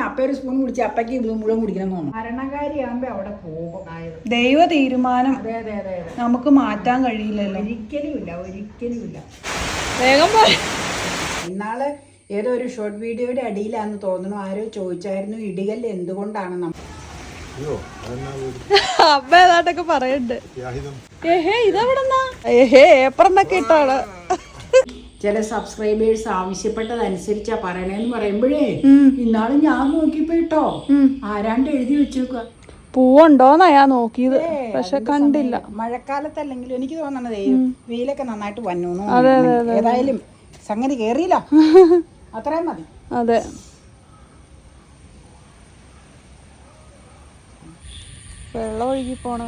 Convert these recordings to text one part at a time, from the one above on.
അപ്പ ഒരു സ്പൂൺ കുടിച്ച് അപ്പയ്ക്ക് ഇത് മുഴുവൻ കുടിക്കണം തോന്നുന്നു. മരണകാരിയാകുമ്പോ അവിടെ പോകും. ദൈവ തീരുമാനം. അതെ അതെ അതെ അതെ, നമുക്ക് മാറ്റാൻ കഴിയില്ലല്ലോ. ഒരിക്കലുമില്ല ഒരിക്കലുമില്ല. വേഗം ഇന്നാള് ഏതോ ഒരു ഷോർട്ട് വീഡിയോയുടെ അടിയിലാന്ന് തോന്നുന്നു ആരോ ചോദിച്ചായിരുന്നു ഇടികൽ എന്തുകൊണ്ടാണ് നമ്മൾ അമ്മ ഏതാണ്ടൊക്കെ പറയണ്ട്. ഏഹേ ഇതെവിടെന്നാ? ഏഹേ ഏപ്രിലൊക്കെ ഇട്ടാണ്. ചില സബ്സ്ക്രൈബേഴ്സ് ആവശ്യപ്പെട്ടതനുസരിച്ചാ പറയണേന്ന് പറയുമ്പോഴേ ഇന്നാള് ഞാൻ നോക്കിയപ്പോ കേട്ടോ ആരാണ്ട് എഴുതി വെച്ചേക്കുക പൂവുണ്ടോന്നാ ഞാൻ നോക്കിയത്, പക്ഷെ കണ്ടില്ല. മഴക്കാലത്തല്ലെങ്കിലും എനിക്ക് തോന്നണതേ വെയിലൊക്കെ നന്നായിട്ട് വന്നു. ഏതായാലും സംഗതി കേറിയില്ല, അത്രയും മതി. അതെ, വെള്ളം ഒഴുകി പോണ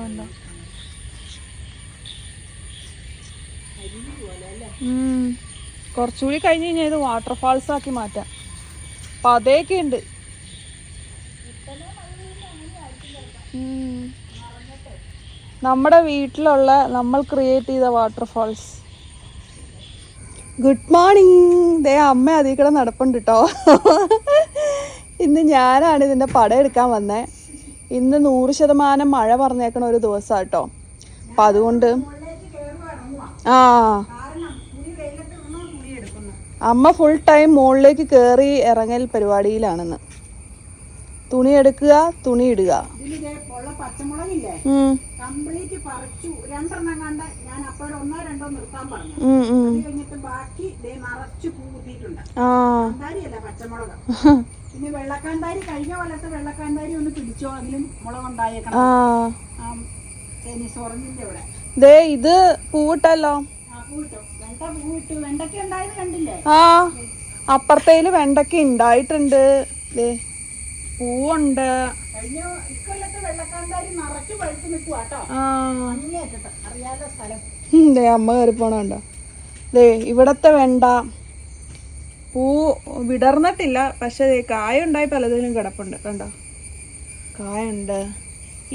കുറച്ചുകൂടി കഴിഞ്ഞ് കഴിഞ്ഞാൽ ഇത് വാട്ടർഫാൾസ് ആക്കി മാറ്റാം. പതയൊക്കെ ഉണ്ട്. നമ്മുടെ വീട്ടിലുള്ള നമ്മൾ ക്രിയേറ്റ് ചെയ്ത വാട്ടർഫാൾസ്. Good morning. ദേ അമ്മ അതിൽ കൂടെ നടപ്പുണ്ട് കേട്ടോ. ഇന്ന് ഞാനാണ് ഇതിൻ്റെ പടം എടുക്കാൻ വന്നേ. ഇന്ന് 100% മഴ പറഞ്ഞേക്കണ ഒരു ദിവസം കേട്ടോ. അപ്പം അതുകൊണ്ട് അമ്മ ഫുൾ ടൈം മുകളിലേക്ക് കയറി ഇറങ്ങൽ പരിപാടിയിലാണെന്ന്. തുണി എടുക്കുക, തുണി ഇടുക. ദേ ഇത് പൂവിട്ടല്ലോ. ആ അപ്പുറത്തേല് വെണ്ടക്ക ഉണ്ടായിട്ടുണ്ട്. ദേ പൂവുണ്ട്. ദേ അമ്മ കയറി പോണുണ്ടോ? ദേ ഇവിടത്തെ വെണ്ട പൂ വിടർന്നിട്ടില്ല, പക്ഷെ കായ ഉണ്ടായി പലതിലും കിടപ്പുണ്ട്. കണ്ടോ, കായുണ്ട്.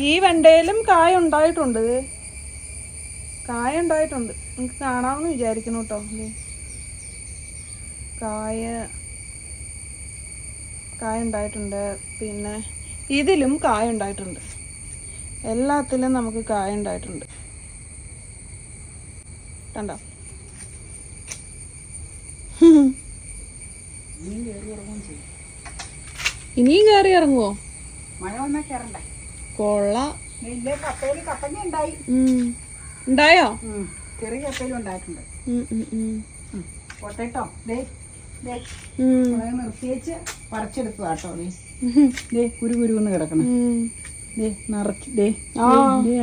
ഈ വെണ്ടയിലും കായ ഉണ്ടായിട്ടുണ്ട്. കായ ഉണ്ടായിട്ടുണ്ട്, എനിക്ക് കാണാമെന്ന് വിചാരിക്കുന്നു കേട്ടോ. കായ ഉണ്ടായിട്ടുണ്ട്. പിന്നെ ഇതിലും കായ ഉണ്ടായിട്ടുണ്ട്. എല്ലാത്തിലും നമുക്ക് കായ ഉണ്ടായിട്ടുണ്ട്. കണ്ടോ? ഇനിയും കയറി ഇറങ്ങുവോ? മഴ വന്നാ കയറണ്ടേ? കൊള്ളാം. ഉണ്ടായി. ഉണ്ടായോ? ചെറിയ കപ്പയിലും ഉണ്ടായിട്ടുണ്ട്. പൊട്ടേട്ടോ നിർത്തിയേച്ച് പറിച്ചെടുത്തതാട്ടോ. ദേ കുരുന്ന് കിടക്കണം. ദേ നിറച്ച് ദേ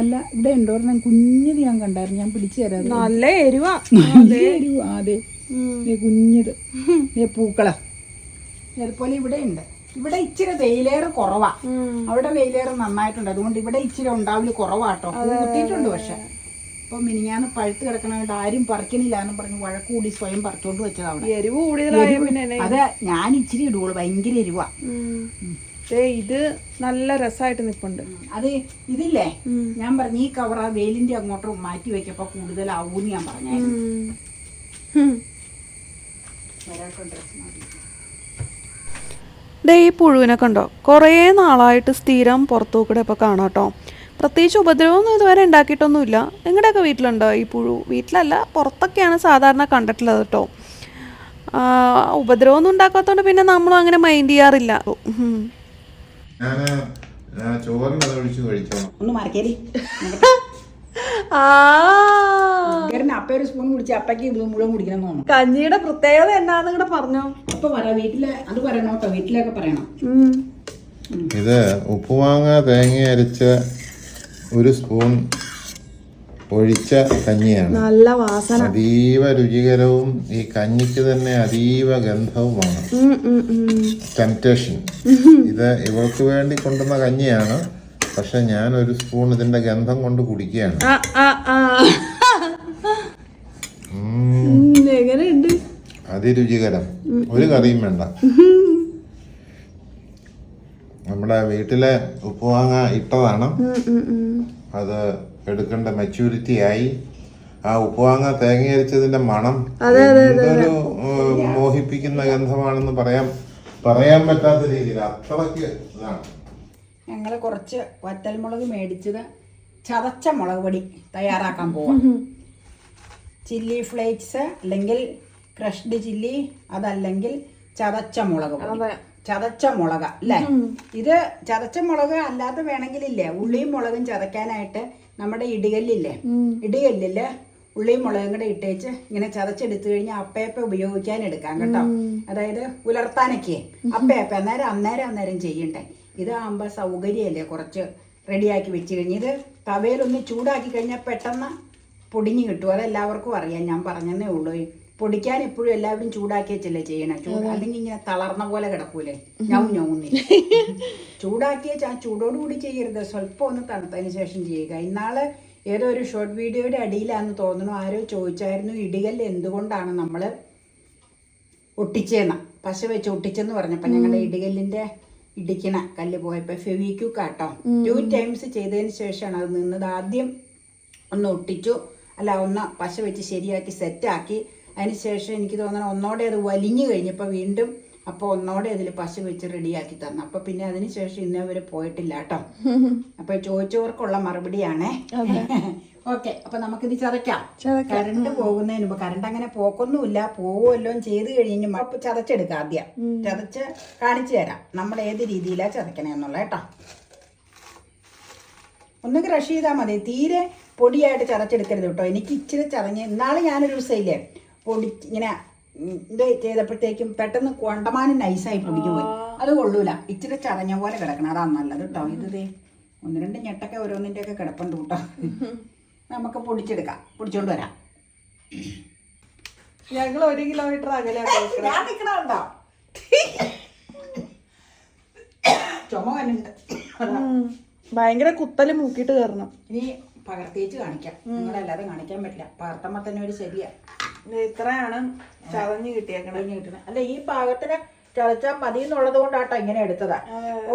അല്ല ഇവിടെ ഉണ്ടോർന്ന കുഞ്ഞത് ഞാൻ കണ്ടായിരുന്നു. ഞാൻ പിടിച്ചു തരാം. നല്ല എരിവാ. എരിവാ. അതെ കുഞ്ഞത്. ദേ പൂക്കള അതുപോലെ ഇവിടെ ഉണ്ട്. ഇവിടെ ഇച്ചിരി വെയിലേറ് കുറവാ, അവിടെ വെയിലേറ് നന്നായിട്ടുണ്ട്. അതുകൊണ്ട് ഇവിടെ ഇച്ചിരി ഉണ്ടാവില്ല കുറവാട്ടോ. കുത്തിയിട്ടുണ്ട്. പക്ഷെ ഇപ്പൊ മിനിഞ്ഞാന്ന് പഴുത്ത് കിടക്കണായിട്ട് ആരും പറിക്കണില്ല എന്ന് പറഞ്ഞ് വഴക്കൂടി സ്വയം പറിച്ചോണ്ട് വെച്ചതാണ്. എരിവ് കൂടുതലായ അതെ ഞാൻ ഇച്ചിരി ഇടുള്ളൂ, ഭയങ്കര എരിവാ. ഇത് നല്ല രസമായിട്ട് നിപ്പുണ്ട്. അത് ഇതില്ലേ ഞാൻ പറഞ്ഞു ഈ കവർ ആ വെയിലിന്റെ അങ്ങോട്ട് മാറ്റി വെക്കപ്പോ കൂടുതലാവൂന്ന് ഞാൻ പറഞ്ഞായിരുന്നു. ഈ പുഴുവിനെ കണ്ടോ? കുറേ നാളായിട്ട് സ്ഥിരം പുറത്തു കൂടെ ഇപ്പോൾ കാണാം കേട്ടോ. പ്രത്യേകിച്ച് ഉപദ്രവമൊന്നും ഇതുവരെ ഉണ്ടാക്കിയിട്ടൊന്നുമില്ല. നിങ്ങളുടെയൊക്കെ വീട്ടിലുണ്ടോ ഈ പുഴു? വീട്ടിലല്ല, പുറത്തൊക്കെയാണ് സാധാരണ കണ്ടിട്ടുള്ളത് കേട്ടോ. ഉപദ്രവമൊന്നും ഉണ്ടാക്കാത്തതുകൊണ്ട് പിന്നെ നമ്മളും അങ്ങനെ മൈൻഡ് ചെയ്യാറില്ല. ഒന്ന് മറക്കേരി അപ്പ ഒരു സ്പൂൺ കുടിച്ച് അപ്പയ്ക്ക് ഇത് മുഴുവൻ കുടിക്കണം തോന്നുന്നു. കഞ്ഞിയുടെ പ്രത്യേകത എന്നാന്ന് കൂടെ പറഞ്ഞോ. അപ്പൊ പറയാം, വീട്ടില് അത് പറയണോ കേട്ടോ, വീട്ടിലൊക്കെ പറയണം. ഇത് ഉപ്പുമാങ്ങ തേങ്ങ അരച്ച ഒരു സ്പൂൺ ഒഴിച്ച കഞ്ഞിയാണ്. നല്ല വാസന, അതീവ രുചികരവും ഈ കഞ്ഞിക്ക് തന്നെ അതീവ ഗന്ധവുമാണ്. ടെംപ്റ്റേഷൻ. ഇത് ഇവൾക്ക് വേണ്ടി കൊണ്ടുവന്ന കഞ്ഞിയാണ്, പക്ഷെ ഞാൻ ഒരു സ്പൂൺ ഇതിന്റെ ഗന്ധം കൊണ്ട് കുടിക്കുകയാണ്. എങ്ങനെയുണ്ട്? അതിരുചികരം. ഒരു കറിയും വേണ്ട. നമ്മുടെ വീട്ടിലെ ഉപ്പുമാങ്ങ ഇട്ടതാണ്. അത് എടുക്കേണ്ട മെച്യൂരിറ്റി ആയി. ആ ഉപ്പുമാങ്ങ തേങ്ങ അരച്ചതിന്റെ മണം എന്തൊരു മോഹിപ്പിക്കുന്ന ഗന്ധമാണെന്ന് പറയാൻ പറയാൻ പറ്റാത്ത രീതിയിൽ അത്രയ്ക്ക് ഇതാണ്. ഞങ്ങൾ കുറച്ച് വറ്റൽമുളക് മേടിച്ചത് ചതച്ച മുളക് പൊടി തയ്യാറാക്കാൻ പോവാം. ചില്ലി ഫ്ലേക്സ് അല്ലെങ്കിൽ ക്രഷ്ഡ് ചില്ലി, അതല്ലെങ്കിൽ ചതച്ച മുളക് പൊടി. ചതച്ച മുളക് അല്ലേ? ഇത് ചതച്ച മുളക് അല്ലാതെ വേണമെങ്കിലില്ലേ ഉള്ളിയും മുളകും ചതയ്ക്കാനായിട്ട് നമ്മുടെ ഇടികല്ലില്ലേ, ഇടികല്ലില് ഉള്ളിയും മുളകും കൂടെ ഇട്ടേച്ച് ഇങ്ങനെ ചതച്ചെടുത്തു കഴിഞ്ഞാൽ അപ്പയപ്പ ഉപയോഗിക്കാൻ എടുക്കാം കേട്ടോ. അതായത് ഉലർത്താനൊക്കെ അപ്പയപ്പ അന്നേരം ചെയ്യണ്ടേ. ഇതാകുമ്പോൾ സൗകര്യമല്ലേ, കുറച്ച് റെഡിയാക്കി വെച്ച് കഴിഞ്ഞ് ഇത് തവയിലൊന്ന് ചൂടാക്കി കഴിഞ്ഞാൽ പെട്ടെന്ന് പൊടിഞ്ഞ് കിട്ടും. അതെല്ലാവർക്കും അറിയാം, ഞാൻ പറഞ്ഞതേ ഉള്ളൂ. പൊടിക്കാൻ എപ്പോഴും എല്ലാവരും ചൂടാക്കി വെച്ചല്ലേ ചെയ്യണേ. അല്ലെങ്കിൽ ഇങ്ങനെ തളർന്ന പോലെ കിടക്കൂലേ, ഞൗന്നി. ചൂടാക്കിയ ചൂടോടുകൂടി ചെയ്യരുത്, സ്വല്പം ഒന്ന് തണുത്തതിന് ശേഷം ചെയ്യുക. ഇന്നാള് ഏതോ ഒരു ഷോർട്ട് വീഡിയോയുടെ അടിയിലാണെന്ന് തോന്നുന്നു ആരോ ചോദിച്ചായിരുന്നു ഇടികല്ല് എന്തുകൊണ്ടാണ് നമ്മൾ ഒട്ടിച്ചേന്ന, പശ വെച്ച് ഒട്ടിച്ചെന്ന് പറഞ്ഞപ്പോൾ ഞങ്ങളുടെ ഇടികല്ലിന്റെ ഇടിക്കണ കല്ല് പോയപ്പോൾ ഫെവിക്വിക്കാട്ടോ 2 times ചെയ്തതിന് ശേഷമാണ് അത് നിന്നത്. ആദ്യം ഒന്ന് ഒട്ടിച്ചു, ഒന്ന് പശ വെച്ച് ശരിയാക്കി സെറ്റാക്കി. അതിനുശേഷം എനിക്ക് തോന്നുന്നു ഒന്നോടെ അത് വലിഞ്ഞു കഴിഞ്ഞപ്പോൾ വീണ്ടും അപ്പോൾ ഒന്നോടെ അതിൽ പശ വെച്ച് റെഡിയാക്കി തന്നു. അപ്പോൾ പിന്നെ അതിനുശേഷം ഇന്നേ വരെ പോയിട്ടില്ല കേട്ടോ. അപ്പോൾ ചോദിച്ചവർക്കുള്ള മറുപടിയാണേ. ഓക്കെ, അപ്പൊ നമുക്കിത് ചതയ്ക്കാം. കറണ്ട് പോകുന്നതിന് മുമ്പ്, കറണ്ട് അങ്ങനെ പോക്കൊന്നുമില്ല, പോവുമല്ലോ ചെയ്ത് കഴിഞ്ഞ് ചതച്ചെടുക്കാം. ആദ്യം ചതച്ച് കാണിച്ചു തരാം നമ്മൾ ഏത് രീതിയിലാണ് ചതക്കണേ എന്നുള്ള കേട്ടോ. ഒന്ന് ക്രഷ് ചെയ്താൽ മതി, തീരെ പൊടിയായിട്ട് ചതച്ചെടുക്കരുത് കേട്ടോ. എനിക്ക് ഇച്ചിരി ചതഞ്ഞ് ഇന്നാളെ ഞാനൊരു ദിവസമില്ലേ പൊടി ഇങ്ങനെ ഇത് ചെയ്തപ്പോഴത്തേക്കും പെട്ടെന്ന് കൊണ്ടമാനം നൈസായി പൊടിഞ്ഞു പോയി. അത് കൊള്ളൂല, ഇച്ചിരി ചതഞ്ഞ പോലെ കിടക്കണം, അതാണ് നല്ലത് കേട്ടോ. ഇത് 1-2 ഞെട്ടൊക്കെ ഓരോന്നിൻ്റെ ഒക്കെ കിടപ്പുണ്ട് കേട്ടോ. നമുക്ക് പൊടിച്ചെടുക്കാം, പൊടിച്ചോണ്ട് വരാം. ഞങ്ങൾ 1 കിലോമീറ്റർ അകലെ ഞാൻ നിൽക്കണുണ്ടോ? ചുമ വന്നുണ്ട്, ഭയങ്കര കുത്തല് മൂക്കിട്ട് കയറണം. ഇനി പകർത്തേച്ച് കാണിക്കാം, നിങ്ങളല്ലാതെ കാണിക്കാൻ പറ്റില്ല. പകർത്തുമ്പോ തന്നെ ഒരു ശരിയാ. ഇത്രയാണ് ചതഞ്ഞ് കിട്ടിയേക്കണേ. അല്ല, ഈ പാകത്തിന് ചതച്ചാൽ മതി എന്നുള്ളത് കൊണ്ടാട്ടോ ഇങ്ങനെ എടുത്തതാ.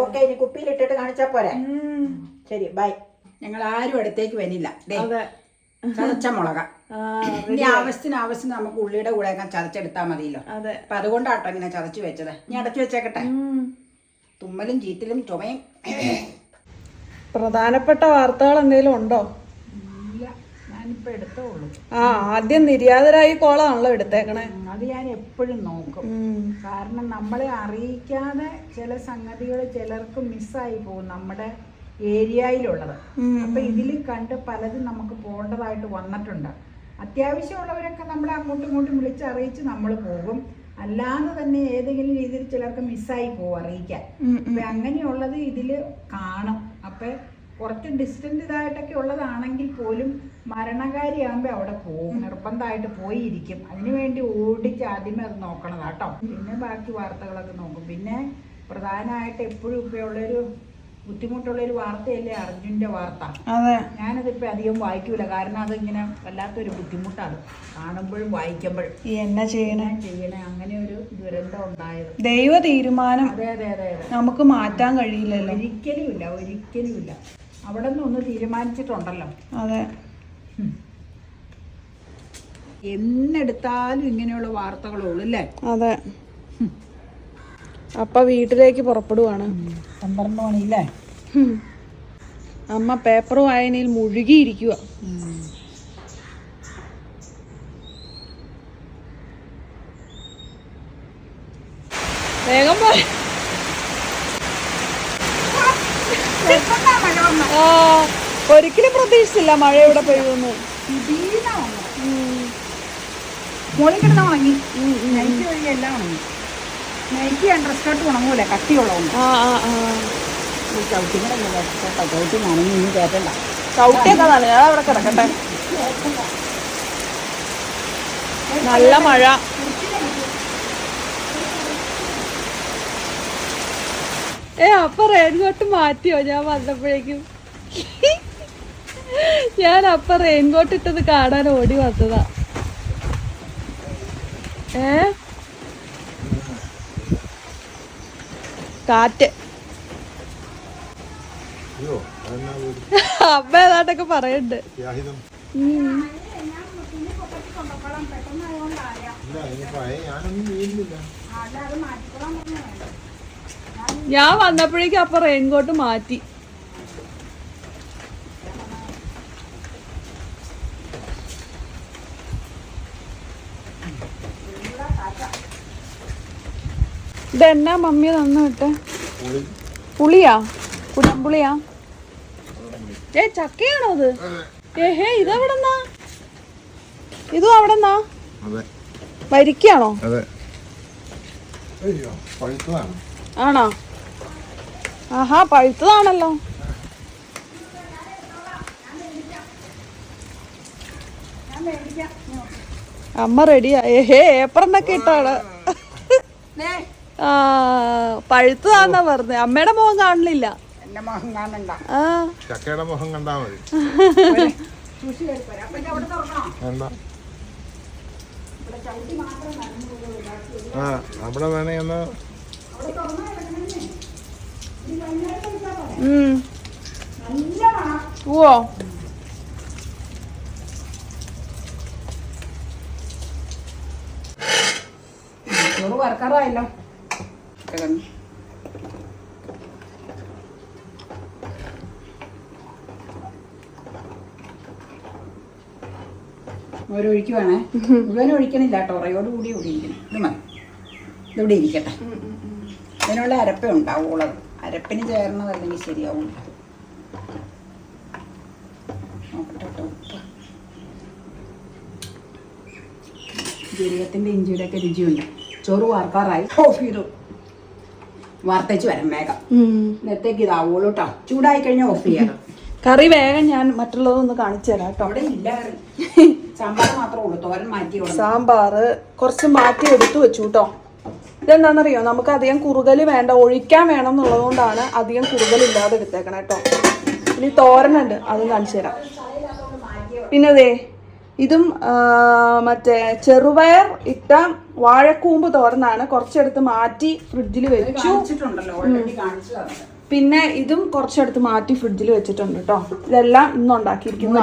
ഓക്കെ, ഇനി കുപ്പിയിലിട്ടിട്ട് കാണിച്ചാ പോരെ. ശരി, ബൈ. ഞങ്ങൾ ആരും അടുത്തേക്ക് വരില്ല. ചതച്ച മുളക ഇനി ആവശ്യത്തിന് നമുക്ക് ഉള്ളിയുടെ കൂടെ ചതച്ചെടുത്താൽ മതിയല്ലോ. അപ്പൊ അതുകൊണ്ടാട്ടോ ഇങ്ങനെ ചതച്ച് വെച്ചത്. ഇനി അടച്ചു വെച്ചേക്കട്ടെ. തുമ്മലും ചീറ്റിലും ചുമയും. പ്രധാനപ്പെട്ട വാർത്തകൾ എന്തെങ്കിലും ഉണ്ടോ? ഞാനിപ്പോ എടുത്തേ ഉള്ളൂ. ആദ്യം നിര്യാതരായി കോളാണല്ലോ എടുത്തേക്കണേ. അത് ഞാൻ എപ്പോഴും നോക്കും. കാരണം നമ്മളെ അറിയിക്കാതെ ചില സംഗതികൾ ചിലർക്ക് മിസ്സായി പോകും നമ്മുടെ ഏരിയയിലുള്ളത്. അപ്പൊ ഇതിൽ കണ്ട് പലതും നമുക്ക് പോകേണ്ടതായിട്ട് വന്നിട്ടുണ്ട്. അത്യാവശ്യമുള്ളവരൊക്കെ നമ്മളെ അങ്ങോട്ടും ഇങ്ങോട്ടും വിളിച്ചറിയിച്ച് നമ്മൾ പോകും. അല്ലാതെ തന്നെ ഏതെങ്കിലും രീതിയിൽ ചിലർക്ക് മിസ്സായി പോകും അറിയിക്കാൻ. അപ്പൊ അങ്ങനെയുള്ളത് ഇതില് കാണും. അപ്പൊ കുറച്ച് ഡിസ്റ്റന്റ് ഇതായിട്ടൊക്കെ ഉള്ളതാണെങ്കിൽ പോലും മരണകാരിയാകുമ്പോൾ അവിടെ പോകും, നിർബന്ധമായിട്ട് പോയിരിക്കും. അതിനുവേണ്ടി ഓടിച്ച് ആദ്യമേ അത് നോക്കണതാട്ടോ. പിന്നെ ബാക്കി വാർത്തകളൊക്കെ നോക്കും. പിന്നെ പ്രധാനമായിട്ട് എപ്പോഴും ഇപ്പൊ ഉള്ളൊരു ബുദ്ധിമുട്ടുള്ളൊരു വാർത്തയല്ലേ അർജുന്റെ വാർത്ത. ഞാനതിപ്പോ അധികം വായിക്കൂല, കാരണം അത് ഇങ്ങനെ വല്ലാത്തൊരു ബുദ്ധിമുട്ടാണ് കാണുമ്പോഴും വായിക്കുമ്പോഴും. എന്നാ ചെയ്യണേ അങ്ങനെ ഒരു ദുരന്തം ഉണ്ടായത്. ദൈവ തീരുമാനം. അതെ നമുക്ക് മാറ്റാൻ കഴിയില്ലല്ലോ. ഒരിക്കലും ഇല്ല. അവിടെ നിന്ന് ഒന്ന് തീരുമാനിച്ചിട്ടുണ്ടല്ലോ. അതെ, എന്നെടുത്താലും ഇങ്ങനെയുള്ള വാർത്തകളുള്ളൂ അല്ലേ? അതെ. അപ്പ വീട്ടിലേക്ക് പുറപ്പെടുവാണ്. 12 മണിയില്ലേ? അമ്മ പേപ്പർ വായനയിൽ മുഴുകിയിരിക്കുക. വേഗം പോയി. ഒരിക്കലും പ്രതീക്ഷിച്ചില്ല മഴ ഇവിടെ പെയ്യുന്നു. മോളിൽ കിടന്ന ഉണങ്ങി, നൈറ്റ് വഴി എല്ലാം ഉണങ്ങി. നൈറ്റ് അണ്ടർസ്കേർട്ട് ഉണങ്ങൂലേ, കട്ടിയുള്ളതൊന്നും. ചവിട്ടി നനഞ്ഞ് ഇനി കേട്ടണ്ട. ചവിട്ടിയൊക്കെ നല്ല അവിടെ കിടക്കട്ടെ. നല്ല മഴ. അപ്പൊ റെയിൻകോട്ട് മാറ്റിയോ? ഞാൻ വന്നപ്പോഴേക്കും ഞാൻ അപ്പൊ റെയിൻകോട്ട് ഇട്ടത് കാണാൻ ഓടി വന്നതാ. കാറ്റ്. അമ്മ ഏതാണ്ടൊക്കെ പറയണ്ട്. ഞാനൊന്നും ഞാൻ വന്നപ്പോഴേക്കും അപ്പൊ റെയിൻകോട്ട് മാറ്റി. ഇതെന്നാ മമ്മി തന്നു വിട്ടെ? പുളിയാ? കുടംപുളിയാ? ചക്കയാണോ അത്? ഏഹേ, ഇതെവിടെന്നാ? ഇതും അവിടെന്നാ? വരിക്കാണോ? ആണോ? ആഹാ, പഴുത്തതാണല്ലോ. അമ്മ റെഡിയാ. ഏഹേ, ഏപ്പറന്നൊക്കെ ഇട്ടാണ്. ആ, പഴുത്തതാന്നാ പറഞ്ഞത്. അമ്മയുടെ മുഖം കാണുന്നില്ല. ആ, ചക്കയുടെ മുഖം കണ്ടാ മതി. ആ, അവിടെ വേണേ ഒന്ന് ഓ, ചോറ് വറക്കാറായല്ലോ. ഓരൊഴിക്കുവാണേ. മുഴുവൻ ഒഴിക്കണില്ല കേട്ടോ, ഉറയോട് കൂടി ഒഴിക്കണം. ഇത് മതി, ഇതിവിടെ ഇരിക്കട്ടെ. ഇതിനുള്ള അരപ്പേ ഉണ്ടാവുള്ളത്. അരപ്പിന് ചേർന്നതല്ലെങ്കിൽ ശരിയാവില്ല. നോക്കട്ടെ കേട്ടോ, ഉപ്പ് ജീരകത്തിൻ്റെ ഇഞ്ചിയുടെ ഒക്കെ രുചിയുണ്ട്. ചോറ് വാർക്കാറായി. ഓഫ് ചെയ്തു. വാർത്തേച്ച് വരാം വേഗം. നേരത്തേക്ക് ഇതാവുള്ളൂ കേട്ടോ. ചൂടായി കഴിഞ്ഞാൽ ഓഫ് ചെയ്യാം. കറി വേഗം ഞാൻ മറ്റുള്ളതൊന്ന് കാണിച്ചു തരാം കേട്ടോ. അവിടെ ഇല്ല കറി, സാമ്പാർ മാത്രമേ ഉള്ളൂ. തോരൻ മാറ്റി. സാമ്പാർ കുറച്ച് മാറ്റി എടുത്തു വെച്ചു കേട്ടോ. ഇതെന്താണെന്നറിയോ, നമുക്ക് അധികം കുറുകൽ വേണ്ട, ഒഴിക്കാൻ വേണം എന്നുള്ളത് കൊണ്ടാണ് അധികം കുറുകലില്ലാതെ എടുത്തേക്കണം കേട്ടോ. ഇനി തോരനുണ്ട്, അതും കാണിച്ചു തരാം. പിന്നെ ദേ ഇതും മറ്റേ ചെറുപയർ ഇട്ട വാഴക്കൂമ്പ് തോരനാണ്. കുറച്ചെടുത്ത് മാറ്റി ഫ്രിഡ്ജിൽ വെച്ചു. പിന്നെ ഇതും കുറച്ചെടുത്ത് മാറ്റി ഫ്രിഡ്ജിൽ വെച്ചിട്ടുണ്ട് കേട്ടോ. ഇതെല്ലാം ഇന്ന് ഉണ്ടാക്കിയിരിക്കുന്നു.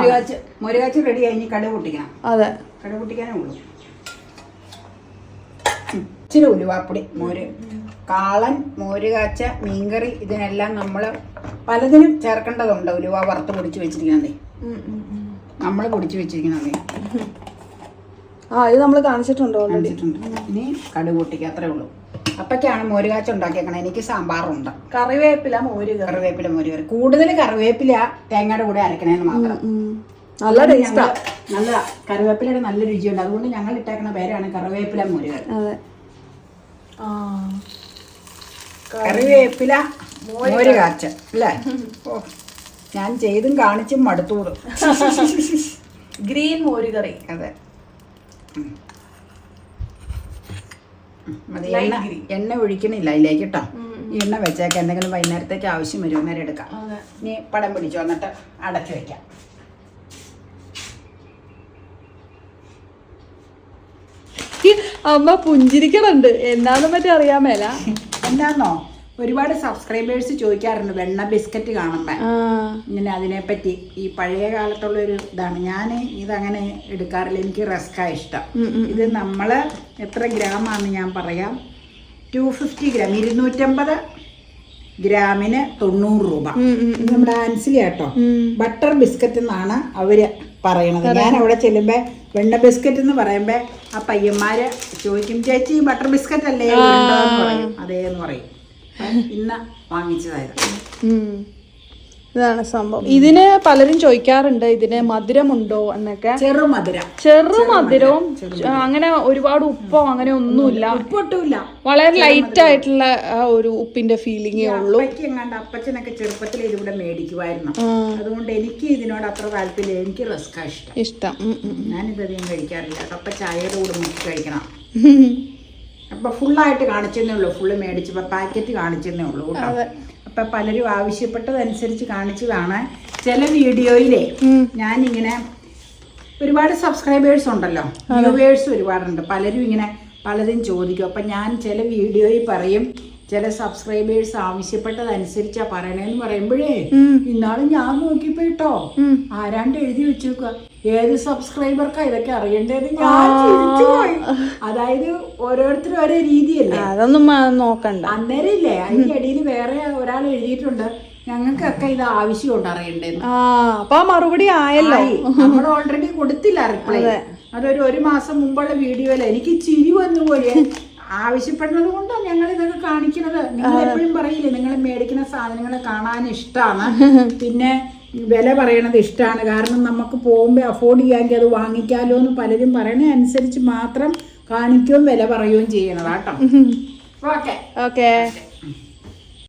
മുരുകാച്ചി റെഡി ആയി. കടുക് പൊട്ടിക്കണം. അതെ, കടുക് പൊട്ടിക്കാനേ ഉള്ളൂ. ഇച്ചിരി ഉലുവാപ്പൊടി, മോര്, കാളൻ, മോരുകാച്ച, മീൻകറി, ഇതിനെല്ലാം നമ്മൾ പലതിനും ചേർക്കേണ്ടതുണ്ട്. ഉലുവ വറുത്ത് പൊടിച്ച് വെച്ചിരിക്കുന്നതേ, നമ്മൾ പൊടിച്ച് വെച്ചിരിക്കുന്നതേ. ഇത് നമ്മൾ കാണിച്ചിട്ടുണ്ടോ? ഇനി കടുക് പൊട്ടിക്കുക, അത്രേ ഉള്ളൂ. അപ്പൊക്കെയാണ് മോരുകാച്ച ഉണ്ടാക്കിയേക്കണം. എനിക്ക് സാമ്പാറുണ്ട്. കറിവേപ്പില മോര് കറി. കൂടുതൽ കറിവേപ്പില തേങ്ങയുടെ കൂടെ അരക്കണേന്ന് മാത്രം. നല്ല ടേസ്റ്റാ. നല്ല കറിവേപ്പിലയുടെ നല്ല രുചിയുണ്ട്. അതുകൊണ്ട് ഞങ്ങൾ ഇട്ടേക്കുന്ന പേരാണ് കറിവേപ്പില മോരുകറി. അതെ, കറിവേപ്പില മോര് കാച്ച അല്ലേ? ഓ, ഞാൻ ചെയ്തും കാണിച്ചും മടുത്തൂടും. ഗ്രീൻ മോരുകറി. അതെ, എണ്ണ ഒഴിക്കണില്ല അതിലേക്ക് കേട്ടോ. ഈ എണ്ണ വെച്ചേക്കാം. എന്തെങ്കിലും വൈകുന്നേരത്തേക്ക് ആവശ്യം വരും, നേരം എടുക്കാം. ഇനി പടം പിടിച്ചു വന്നിട്ട് അടച്ചു വെക്കാം. അമ്മ പുഞ്ചിരിക്കണുണ്ട്. എന്താന്ന് പറ്റി അറിയാൻ മേല. എന്താന്നോ, ഒരുപാട് സബ്സ്ക്രൈബേഴ്സ് ചോദിക്കാറുണ്ട് വെണ്ണ ബിസ്ക്കറ്റ് കാണുമ്പോ ഇങ്ങനെ അതിനെപ്പറ്റി. ഈ പഴയ കാലത്തുള്ള ഒരു ഇതാണ്. ഞാൻ ഇതങ്ങനെ എടുക്കാറില്ല. എനിക്ക് റസ്കാ ഇഷ്ടം. ഇത് നമ്മള് എത്ര ഗ്രാമാണെന്ന് ഞാൻ പറയാം. 250 ഗ്രാം, 250 ഗ്രാമിന് 90 രൂപ. ഇത് നമ്മുടെ ആൻസിലി കേട്ടോ. ബട്ടർ ബിസ്ക്കറ്റ് എന്നാണ് അവര് പറയണത്. ഞാൻ അവിടെ ചെല്ലുമ്പോ വെണ്ണ ബിസ്ക്കറ്റ് എന്ന് പറയുമ്പോ ആ പയ്യന്മാര് ചോദിക്കും, ചേച്ചി ബട്ടർ ബിസ്ക്കറ്റ് അല്ലേ എന്ന് പറയും. അതേന്ന് പറയും. ഇന്ന് വാങ്ങിച്ചതായിരുന്നു. ഇതാണ് സംഭവം. ഇതിന് പലരും ചോദിക്കാറുണ്ട് ഇതിന് മധുരമുണ്ടോ എന്നൊക്കെ. ചെറുമധുരവും അങ്ങനെ ഒരുപാട് ഉപ്പോ അങ്ങനെ ഒന്നുമില്ല. ഉപ്പൊട്ടുമില്ല. വളരെ ലൈറ്റ് ആയിട്ടുള്ള ഒരു ഉപ്പിന്റെ ഫീലിംഗേ ഉള്ളൂ. അപ്പച്ചനൊക്കെ ചെറുപ്പത്തിൽ ഇതിവിടെ മേടിക്കുമായിരുന്നു. അതുകൊണ്ട് എനിക്ക് ഇതിനോട് അത്ര താല്പര്യം. എനിക്ക് റസ്കാ ഇഷ്ടം. ഞാനിതധികം കഴിക്കാറില്ല. അപ്പ ചായയുടെ കൂടെ മുക്കി കഴിക്കണം. അപ്പൊ ഫുള്ളായിട്ട് കാണിച്ചെന്നേ ഉള്ളൂ. ഫുള്ള് മേടിച്ചപ്പോ പാക്കറ്റ് കാണിച്ചെന്നേ ഉള്ളൂ കേട്ടോ. അപ്പൊ പലരും ആവശ്യപ്പെട്ടതനുസരിച്ച് കാണിച്ചതാണ്. ചില വീഡിയോയിലേ ഞാനിങ്ങനെ ഒരുപാട് സബ്സ്ക്രൈബേഴ്സ് ഉണ്ടല്ലോ, വ്യൂവേഴ്സ് ഒരുപാടുണ്ട്. പലരും ഇങ്ങനെ പലതും ചോദിക്കും. അപ്പൊ ഞാൻ ചില വീഡിയോയിൽ പറയും ചില സബ്സ്ക്രൈബേഴ്സ് ആവശ്യപ്പെട്ടതനുസരിച്ചാ പറയണേന്ന് പറയുമ്പോഴേ ഇന്നാള് ഞാൻ നോക്കിപ്പോ കേട്ടോ ആരാണ്ട് എഴുതി വെച്ചേക്കുക ഏത് സബ്സ്ക്രൈബർക്കാ ഇതൊക്കെ അറിയേണ്ടത് ഞാൻ ചിരിച്ചു പോയി. അതായത് ഓരോരുത്തരും ഓരോ രീതിയല്ലേ. അതൊന്നും നോക്കണ്ട. അന്നേരം ഇല്ലേ അതിന്റെ ഇടയിൽ വേറെ ഒരാൾ എഴുതിയിട്ടുണ്ട് ഞങ്ങൾക്കൊക്കെ ഇത് ആവശ്യമുണ്ട് അറിയണ്ടേന്ന്. അപ്പൊ മറുപടി ആയല്ലോ. നമ്മൾ ഓൾറെഡി കൊടുത്തില്ല റിപ്ലൈ. അതൊരു 1 മാസം മുമ്പുള്ള വീഡിയോയില് എനിക്ക് ചിരി വന്നു പോലെ. ആവശ്യപ്പെടുന്നത് കൊണ്ടാണ് ഞങ്ങൾ ഇതൊക്കെ കാണിക്കുന്നത്. നിങ്ങൾ എപ്പോഴും പറയില്ലേ നിങ്ങൾ മേടിക്കുന്ന സാധനങ്ങൾ കാണാൻ ഇഷ്ടമാണ്, പിന്നെ വില പറയണത് ഇഷ്ടമാണ്. കാരണം നമുക്ക് പോകുമ്പോൾ അഫോർഡ് ചെയ്യാമെങ്കിൽ അത് വാങ്ങിക്കാമല്ലോ എന്ന് പലരും പറയണ അനുസരിച്ച് മാത്രം കാണിക്കുകയും വില പറയുകയും ചെയ്യണതാട്ടോ. ഓക്കെ.